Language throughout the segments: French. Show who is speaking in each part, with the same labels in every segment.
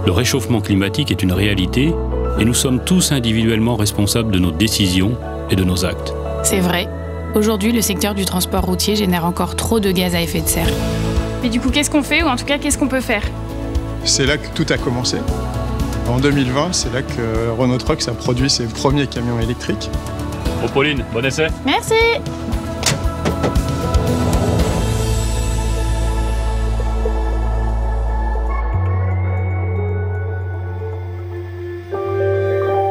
Speaker 1: Le réchauffement climatique est une réalité et nous sommes tous individuellement responsables de nos décisions et de nos actes.
Speaker 2: C'est vrai. Aujourd'hui, le secteur du transport routier génère encore trop de gaz à effet de serre. Mais du coup, qu'est-ce qu'on fait, ou en tout cas, qu'est-ce qu'on peut faire?
Speaker 3: C'est là que tout a commencé. En 2020, c'est là que Renault Trucks a produit ses premiers camions électriques.
Speaker 1: Oh Pauline, bon essai.
Speaker 2: Merci.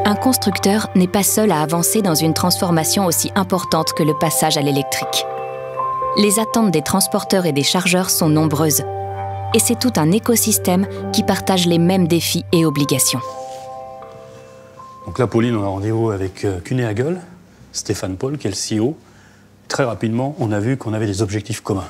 Speaker 4: Un constructeur n'est pas seul à avancer dans une transformation aussi importante que le passage à l'électrique. Les attentes des transporteurs et des chargeurs sont nombreuses. Et c'est tout un écosystème qui partage les mêmes défis et obligations.
Speaker 1: Donc là, Pauline, on a rendez-vous avec Kuehne+Nagel, Stéphane Paul, qui est le CEO. Très rapidement, on a vu qu'on avait des objectifs communs.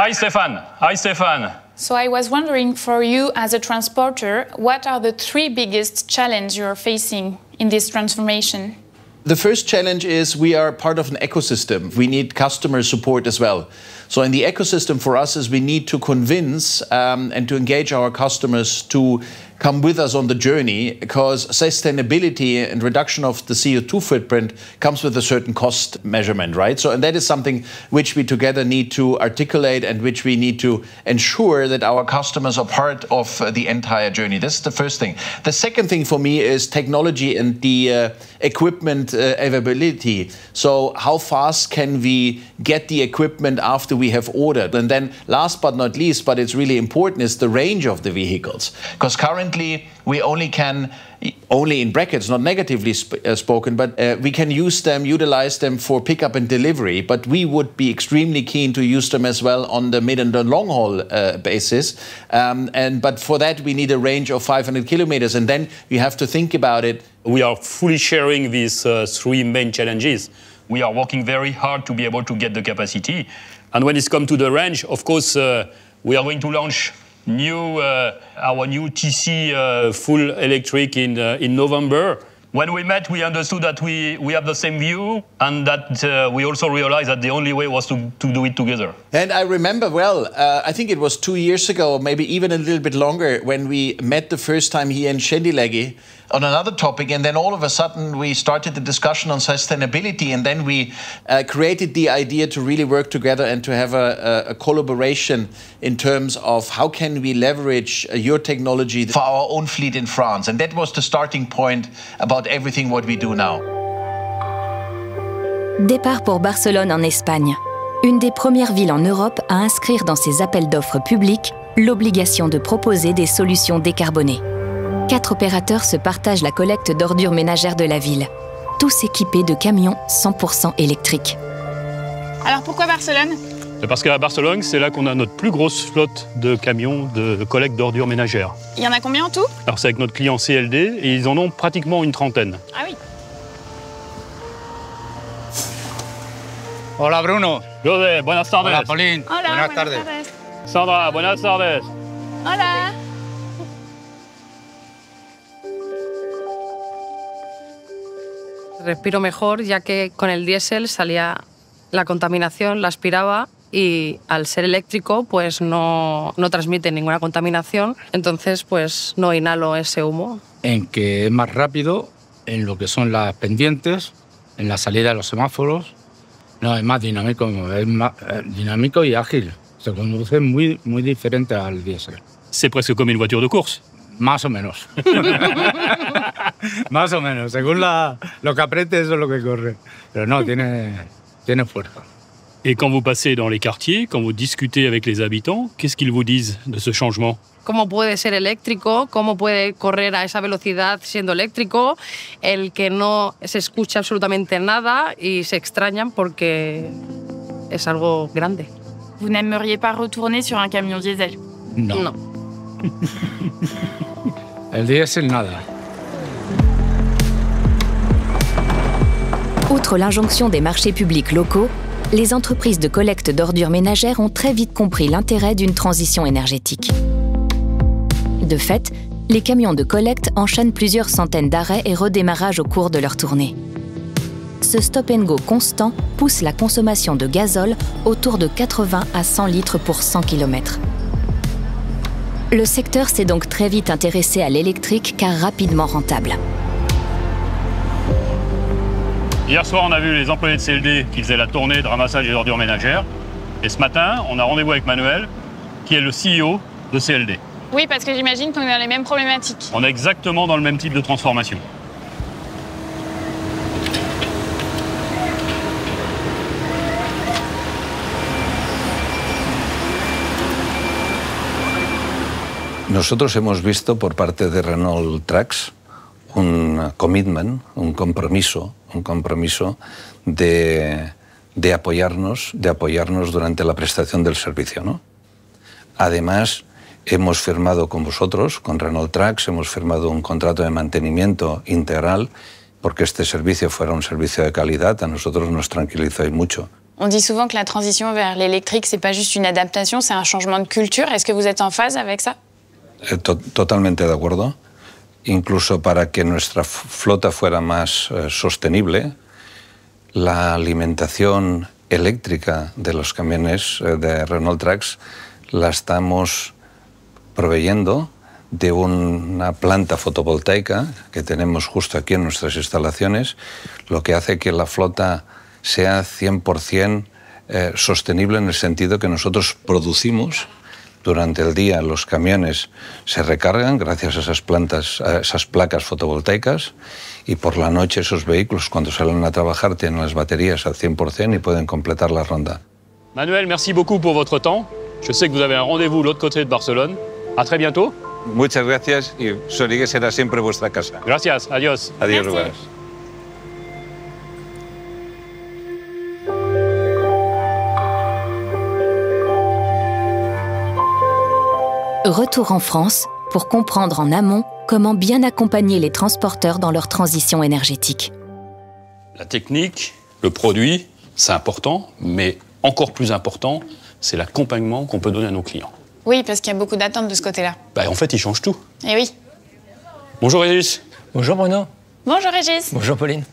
Speaker 5: Hi, Stefan. Hi, Stefan.
Speaker 2: So I was wondering, for you as a transporter, what are the 3 biggest challenges you're facing in this transformation?
Speaker 6: The first challenge is we are part of an ecosystem. We need customer support as well. So in the ecosystem for us is we need to convince and to engage our customers to come with us on the journey, because sustainability and reduction of the CO2 footprint comes with a certain cost measurement, right? So, and that is something which we together need to articulate and which we need to ensure that our customers are part of the entire journey. This is the first thing. The second thing for me is technology and the equipment availability. So how fast can we get the equipment after we have ordered? And then last but not least, but it's really important, is the range of the vehicles. Because currently we only can, only in brackets, not negatively spoken, but we can utilize them for pickup and delivery, but we would be extremely keen to use them as well on the mid and the long haul basis. But for that we need a range of 500 kilometers, and then you have to think about it.
Speaker 5: We are fully sharing these 3 main challenges. We are working very hard to be able to get the capacity. And when it's come to the range, of course, we are going to launch our new TC full electric in November. When we met, we understood that we have the same view, and that we also realized that the only way was to do it together.
Speaker 6: And I remember well, I think it was 2 years ago, maybe even a little bit longer, when we met the first time here in Schindellegi on another topic, and then all of a sudden we started the discussion on sustainability, and then we created the idea to really work together and to have a collaboration in terms of how can we leverage your technology for our own fleet in France. And that was the starting point about everything what we do now.
Speaker 4: Départ pour Barcelone en Espagne, une des premières villes en Europe à inscrire dans ses appels d'offres publics l'obligation de proposer des solutions décarbonées. 4 opérateurs se partagent la collecte d'ordures ménagères de la ville, tous équipés de camions 100% électriques.
Speaker 2: Alors pourquoi Barcelone?
Speaker 1: Parce qu'à Barcelone, c'est là qu'on a notre plus grosse flotte de camions de collecte d'ordures ménagères.
Speaker 2: Il y en a combien en tout?
Speaker 1: Alors c'est avec notre client CLD et ils en ont pratiquement une 30aine.
Speaker 2: Ah oui.
Speaker 7: Hola Bruno.
Speaker 1: José, buenas tardes.
Speaker 7: Hola Pauline.
Speaker 2: Hola,
Speaker 7: buenas tardes.
Speaker 1: Sandra, buenas tardes.
Speaker 2: Hola.
Speaker 8: Respiro mejor, ya que con el diésel salía la contaminación, la aspiraba, y al ser eléctrico pues no transmite ninguna contaminación, entonces pues no inhalo ese humo.
Speaker 7: En que es más rápido en lo que son las pendientes, en la salida de los semáforos. No, es más dinámico y ágil. Se conduce muy diferente al diésel.
Speaker 1: C'est presque comme une voiture de course.
Speaker 7: Más o menos. Más o menos. Según lo que apriete, eso es lo que corre. Pero no, tiene fuerza.
Speaker 1: Et quand vous passez dans les quartiers, quand vous discutez avec les habitants, qu'est-ce qu'ils vous disent de ce changement?
Speaker 8: ¿Cómo puede ser eléctrico? ¿Cómo puede correr a esa velocidad siendo eléctrico? El que no se escucha absolutamente nada y se extrañan porque es algo grande.
Speaker 2: Vous n'aimeriez pas retourner sur un camion diesel?
Speaker 7: No. El diésel, nada.
Speaker 4: Outre l'injonction des marchés publics locaux, les entreprises de collecte d'ordures ménagères ont très vite compris l'intérêt d'une transition énergétique. De fait, les camions de collecte enchaînent plusieurs centaines d'arrêts et redémarrages au cours de leur tournée. ce stop-and-go constant pousse la consommation de gazole autour de 80 à 100 litres pour 100 km. Le secteur s'est donc très vite intéressé à l'électrique car rapidement rentable.
Speaker 5: Hier soir, on a vu les employés de CLD qui faisaient la tournée de ramassage des ordures ménagères. Et ce matin, on a rendez-vous avec Manuel, qui est le CEO de CLD.
Speaker 2: Oui, parce que j'imagine qu'on est dans les mêmes problématiques.
Speaker 5: On est exactement dans le même type de transformation.
Speaker 9: Nosotros hemos visto por parte de Renault Trucks un commitment, un compromiso de apoyarnos durante la prestación del servicio, ¿no? Además, hemos firmado con vosotros, con Renault Trucks, hemos firmado un contrato de mantenimiento integral porque este servicio fuera un servicio de calidad. A nosotros nos tranquilizó y mucho.
Speaker 2: On dit souvent que la transition vers l'électrique, c'est pas juste une adaptation, c'est un changement de culture. Est-ce que vous êtes en phase avec ça?
Speaker 9: Totalmente de acuerdo. Incluso para que nuestra flota fuera más sostenible, la alimentación eléctrica de los camiones de Renault Trucks la estamos proveyendo de una planta fotovoltaica que tenemos justo aquí en nuestras instalaciones, lo que hace que la flota sea 100% sostenible en el sentido que nosotros producimos. Durante el día los camiones se recargan gracias a esas placas fotovoltaicas y por la noche esos vehículos cuando salen a trabajar tienen las baterías al 100% y pueden completar la ronda.
Speaker 5: Manuel, merci beaucoup pour votre temps. Je sais que vous avez un rendez-vous de l'autre côté de Barcelone. À très bientôt.
Speaker 9: Muchas gracias y Sorigues será siempre vuestra casa.
Speaker 5: Gracias, adiós.
Speaker 9: Adiós, Rubén.
Speaker 4: Retour en France pour comprendre en amont comment bien accompagner les transporteurs dans leur transition énergétique.
Speaker 1: La technique, le produit, c'est important, mais encore plus important, c'est l'accompagnement qu'on peut donner à nos clients.
Speaker 2: Oui, parce qu'il y a beaucoup d'attentes de ce côté-là.
Speaker 1: En fait, ils changent tout.
Speaker 2: Eh oui.
Speaker 1: Bonjour Régis.
Speaker 10: Bonjour Bruno.
Speaker 2: Bonjour Régis.
Speaker 10: Bonjour Pauline.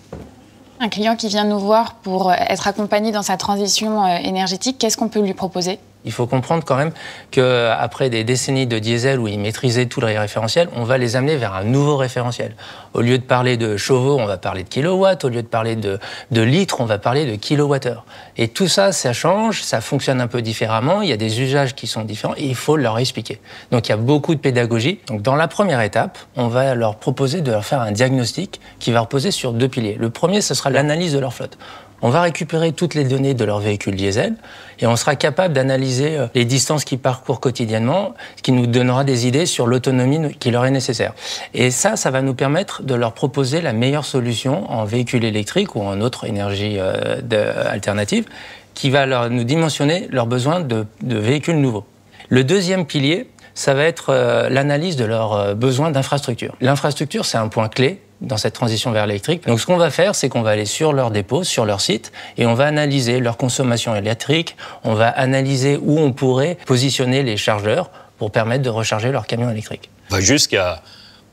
Speaker 2: Un client qui vient nous voir pour être accompagné dans sa transition énergétique, qu'est-ce qu'on peut lui proposer?
Speaker 10: Il faut comprendre quand même qu'après des décennies de diesel où ils maîtrisaient tous les référentiels, on va les amener vers un nouveau référentiel. Au lieu de parler de chevaux, on va parler de kilowatts. Au lieu de parler de litres, on va parler de kilowattheures. Et tout ça, ça change, ça fonctionne un peu différemment. Il y a des usages qui sont différents et il faut leur expliquer. Donc il y a beaucoup de pédagogie. Donc dans la première étape, on va leur proposer de leur faire un diagnostic qui va reposer sur 2 piliers. Le premier, ce sera l'analyse de leur flotte. On va récupérer toutes les données de leur véhicule diesel et on sera capable d'analyser les distances qu'ils parcourent quotidiennement, ce qui nous donnera des idées sur l'autonomie qui leur est nécessaire. Et ça va nous permettre de leur proposer la meilleure solution en véhicule électrique ou en autre énergie alternative qui va nous dimensionner leurs besoins de véhicules nouveaux. Le deuxième pilier, ça va être l'analyse de leurs besoins d'infrastructure. L'infrastructure, c'est un point clé dans cette transition vers l'électrique. Donc ce qu'on va faire, c'est qu'on va aller sur leur dépôt, sur leur site, et on va analyser leur consommation électrique, on va analyser où on pourrait positionner les chargeurs pour permettre de recharger leur camion électrique.
Speaker 1: On va jusqu'à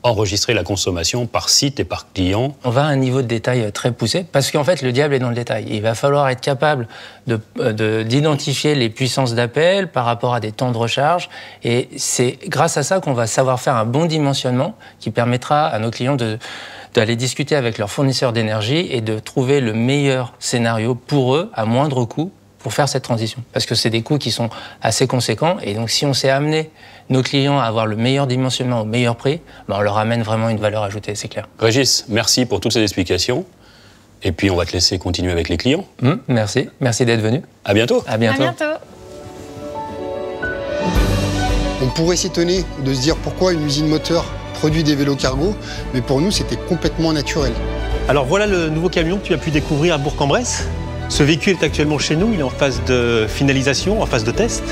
Speaker 1: enregistrer la consommation par site et par client.
Speaker 10: On va à un niveau de détail très poussé, parce qu'en fait, le diable est dans le détail. Il va falloir être capable d'identifier les puissances d'appel par rapport à des temps de recharge, et c'est grâce à ça qu'on va savoir faire un bon dimensionnement qui permettra à nos clients d'aller discuter avec leurs fournisseurs d'énergie et de trouver le meilleur scénario pour eux à moindre coût pour faire cette transition. Parce que c'est des coûts qui sont assez conséquents et donc si on sait amener nos clients à avoir le meilleur dimensionnement au meilleur prix, on leur amène vraiment une valeur ajoutée, c'est clair.
Speaker 1: Régis, merci pour toutes ces explications. Et puis on va te laisser continuer avec les clients.
Speaker 10: Merci d'être venu.
Speaker 1: À bientôt.
Speaker 10: À bientôt.
Speaker 2: À bientôt.
Speaker 11: On pourrait s'étonner de se dire pourquoi une usine moteur produit des vélos cargo, mais pour nous, c'était complètement naturel.
Speaker 12: Alors voilà le nouveau camion que tu as pu découvrir à Bourg-en-Bresse. Ce véhicule est actuellement chez nous, il est en phase de finalisation, en phase de test.